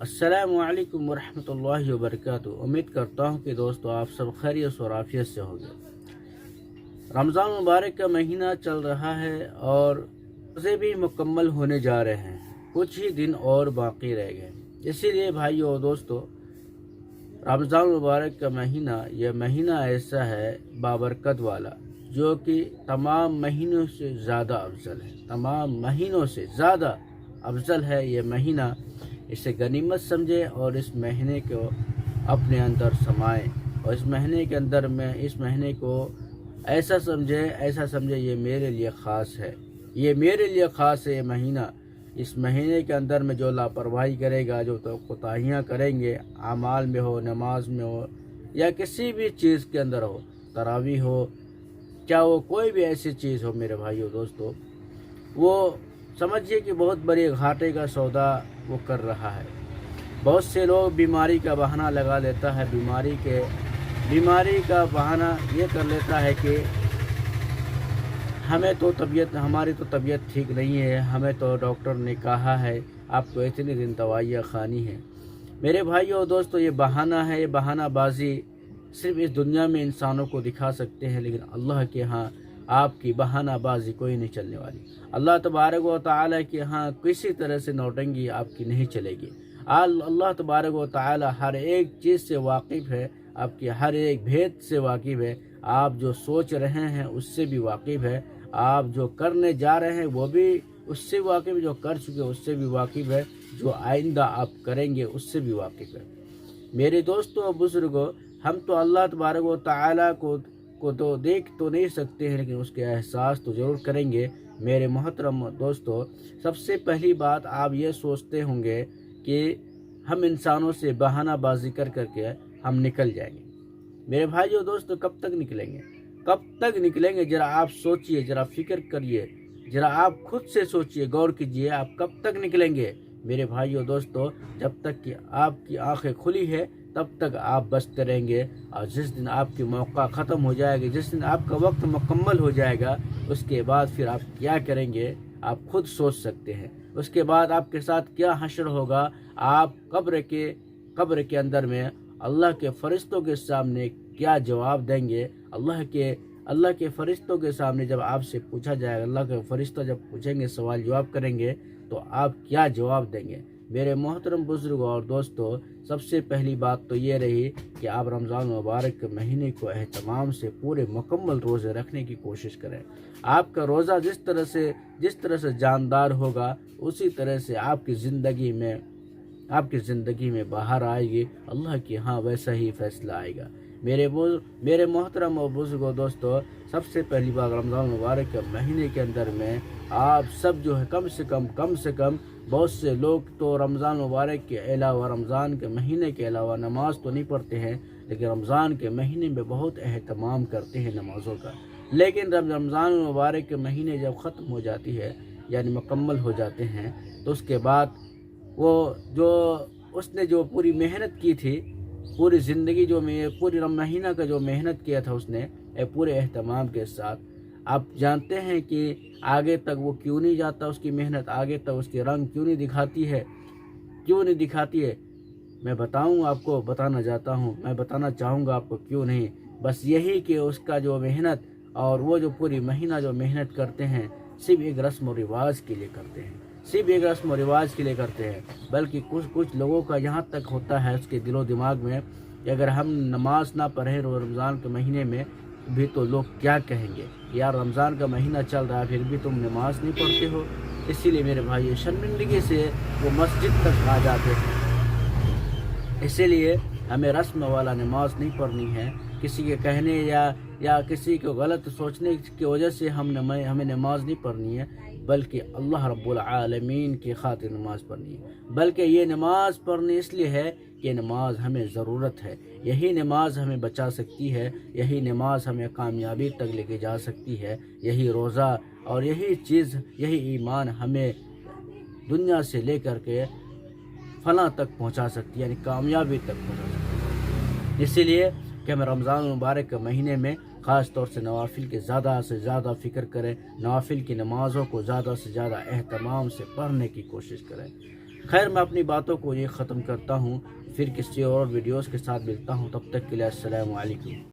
السلام علیکم ورحمۃ اللہ وبرکاتہ۔ امید کرتا ہوں کہ دوستو آپ سب خیریت اور عافیت سے ہوں گے۔ رمضان مبارک کا مہینہ چل رہا ہے اور روزے بھی مکمل ہونے جا رہے ہیں، کچھ ہی دن اور باقی رہ گئے۔ اسی لیے بھائیو اور دوستو، رمضان مبارک کا مہینہ یہ مہینہ ایسا ہے بابرکت والا جو کہ تمام مہینوں سے زیادہ افضل ہے، تمام مہینوں سے زیادہ افضل ہے یہ مہینہ۔ اسے غنیمت سمجھے اور اس مہینے کو اپنے اندر سمائیں، اور اس مہینے کے اندر میں اس مہینے کو ایسا سمجھے یہ میرے لیے خاص ہے، یہ میرے لیے خاص ہے یہ مہینہ۔ اس مہینے کے اندر میں جو لاپرواہی کرے گا، جو کوتاہیاں کریں گے، اعمال میں ہو، نماز میں ہو، یا کسی بھی چیز کے اندر ہو، تراویح ہو، کیا وہ کوئی بھی ایسی چیز ہو میرے بھائیو دوستو، وہ سمجھیے کہ بہت بڑی گھاٹے کا سودا وہ کر رہا ہے۔ بہت سے لوگ بیماری کا بہانہ لگا لیتا ہے، بیماری کا بہانہ یہ کر لیتا ہے کہ ہماری تو طبیعت ٹھیک نہیں ہے، ہمیں تو ڈاکٹر نے کہا ہے آپ کو اتنے دن دوائیاں کھانی ہیں۔ میرے بھائیو اور دوستو، یہ بہانہ ہے، یہ بہانہ بازی صرف اس دنیا میں انسانوں کو دکھا سکتے ہیں، لیکن اللہ کے ہاں آپ کی بہانہ بازی کوئی نہیں چلنے والی۔ اللہ تبارک و تعالیٰ کے ہاں کسی طرح سے نوٹنگی آپ کی نہیں چلے گی۔ اللہ تبارک و تعالیٰ ہر ایک چیز سے واقف ہے، آپ کی ہر ایک بھید سے واقف ہے، آپ جو سوچ رہے ہیں اس سے بھی واقف ہے، آپ جو کرنے جا رہے ہیں وہ بھی اس سے واقف ہے، جو کر چکے اس سے بھی واقف ہے، جو آئندہ آپ کریں گے اس سے بھی واقف ہے۔ میرے دوستوں اور بزرگوں، ہم تو اللہ تبارک و تعالیٰ کو تو دیکھ تو نہیں سکتے ہیں، لیکن اس کے احساس تو ضرور کریں گے۔ میرے محترم دوستو، سب سے پہلی بات آپ یہ سوچتے ہوں گے کہ ہم انسانوں سے بہانہ بازی کر کے ہم نکل جائیں گے۔ میرے بھائیو دوستو، کب تک نکلیں گے؟ کب تک نکلیں گے؟ ذرا آپ سوچئے، ذرا فکر کریے، ذرا آپ خود سے سوچئے، غور کیجئے، آپ کب تک نکلیں گے؟ میرے بھائیو دوستو، جب تک کہ آپ کی آنکھیں کھلی ہے تب تک آپ بچتے رہیں گے، اور جس دن آپ کی موقع ختم ہو جائے گا، جس دن آپ کا وقت مکمل ہو جائے گا، اس کے بعد پھر آپ کیا کریں گے آپ خود سوچ سکتے ہیں۔ اس کے بعد آپ کے ساتھ کیا حشر ہوگا، آپ قبر کے اندر میں اللہ کے فرشتوں کے سامنے کیا جواب دیں گے۔ اللہ کے فرشتوں کے سامنے جب آپ سے پوچھا جائے گا، اللہ کے فرشتہ جب پوچھیں گے، سوال جواب کریں گے، تو آپ کیا جواب دیں گے؟ میرے محترم بزرگوں اور دوستو، سب سے پہلی بات تو یہ رہی کہ آپ رمضان مبارک کے مہینے کو اہتمام سے پورے مکمل روزے رکھنے کی کوشش کریں۔ آپ کا روزہ جس طرح سے جاندار ہوگا، اسی طرح سے آپ کی زندگی میں باہر آئے گی، اللہ کی ہاں ویسا ہی فیصلہ آئے گا۔ میرے محترم اور بزرگوں دوستو، سب سے پہلی بار رمضان مبارک کے مہینے کے اندر میں آپ سب جو ہے کم سے کم بہت سے لوگ تو رمضان مبارک کے علاوہ، رمضان کے مہینے کے علاوہ نماز تو نہیں پڑھتے ہیں، لیکن رمضان کے مہینے میں بہت اہتمام کرتے ہیں نمازوں کا۔ لیکن رمضان مبارک کے مہینے جب ختم ہو جاتی ہے، یعنی مکمل ہو جاتے ہیں، تو اس کے بعد اس نے جو پوری محنت کی تھی، پوری زندگی پوری مہینہ کا جو محنت کیا تھا اس نے پورے اہتمام کے ساتھ، آپ جانتے ہیں کہ آگے تک وہ کیوں نہیں جاتا، اس کی محنت آگے تک اس کی رنگ کیوں نہیں دکھاتی ہے؟ میں بتانا چاہوں گا آپ کو کیوں نہیں۔ بس یہی کہ اس کا جو محنت اور وہ جو پوری مہینہ جو محنت کرتے ہیں، صرف ایک رسم و رواج کے لیے کرتے ہیں، بلکہ کچھ لوگوں کا یہاں تک ہوتا ہے اس کے دل و دماغ میں کہ اگر ہم نماز نہ پڑھیں رمضان کے مہینے میں بھی تو لوگ کیا کہیں گے، یار رمضان کا مہینہ چل رہا ہے پھر بھی تم نماز نہیں پڑھتے ہو۔ اسی لیے میرے بھائی، شرمندگی سے وہ مسجد تک آ جاتے ہیں۔ اسی لیے ہمیں رسم والا نماز نہیں پڑھنی ہے، کسی کے کہنے یا کسی کو غلط سوچنے کی وجہ سے ہمیں نماز نہیں پڑھنی ہے، بلکہ اللہ رب العالمین کی خاطر نماز پڑھنی ہے۔ بلکہ یہ نماز پڑھنی اس لیے ہے کہ نماز ہمیں ضرورت ہے، یہی نماز ہمیں بچا سکتی ہے، یہی نماز ہمیں کامیابی تک لے کے جا سکتی ہے، یہی روزہ اور یہی ایمان ہمیں دنیا سے لے کر کے فلاں تک پہنچا سکتی ہے، یعنی کامیابی تک پہنچا سکتی ہے۔ اسی لیے کہ ہم رمضان مبارک کے مہینے میں خاص طور سے نوافل کے زیادہ سے زیادہ فکر کریں، نوافل کی نمازوں کو زیادہ سے زیادہ اہتمام سے پڑھنے کی کوشش کریں۔ خیر میں اپنی باتوں کو یہ ختم کرتا ہوں، پھر کسی اور ویڈیوز کے ساتھ ملتا ہوں، تب تک کے لیے السلام علیکم۔